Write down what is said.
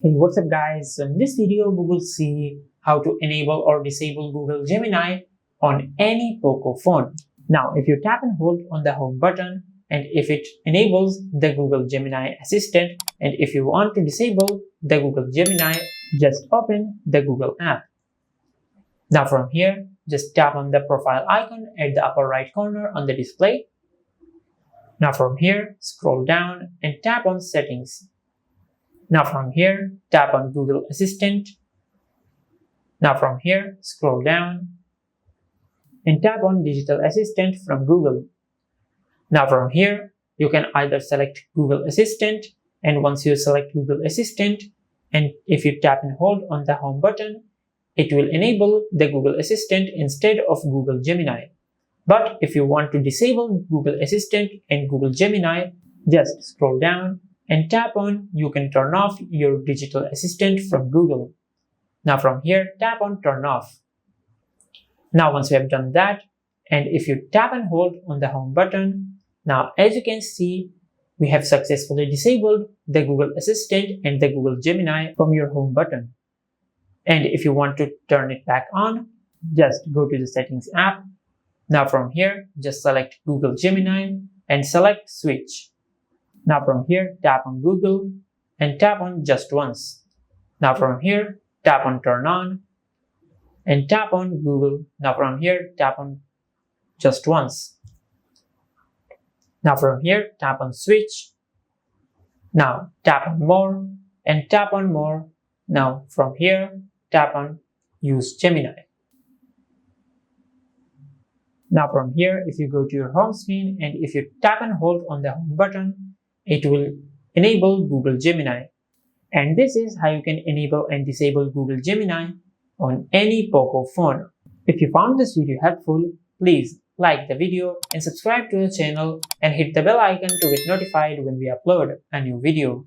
Hey, what's up guys? So in this video, we will see how to enable or disable Google Gemini on any Poco phone. Now, if you tap and hold on the home button, and if it enables the Google Gemini assistant, and if you want to disable the Google Gemini, just open the Google app. Now from here, just tap on the profile icon at the upper right corner on the display. Now from here, scroll down and tap on settings. Now from here, tap on Google Assistant. Now from here, scroll down and tap on Digital Assistant from Google. Now from here, you can either select Google Assistant, and once you select Google Assistant, and if you tap and hold on the home button, it will enable the Google Assistant instead of Google Gemini. But if you want to disable Google Assistant and Google Gemini, just scroll down and tap on you can turn off your digital assistant from Google. Now from here, tap on turn off. Now once you have done that, and if you tap and hold on the home button, now as you can see, we have successfully disabled the Google Assistant and the Google Gemini from your home button. And if you want to turn it back on, just go to the settings app. Now from here, just select Google Gemini and select switch. Now from here, tap on Google and tap on just once. Now from here, tap on turn on and tap on Google. Now from here, tap on just once. Now from here, tap on switch. Now tap on more and tap on more. Now from here, tap on use Gemini. Now from here, if you go to your home screen and if you tap and hold on the home button, it will enable Google Gemini. And this is how you can enable and disable Google Gemini on any Poco phone. If you found this video helpful, please like the video and subscribe to the channel and hit the bell icon to get notified when we upload a new video.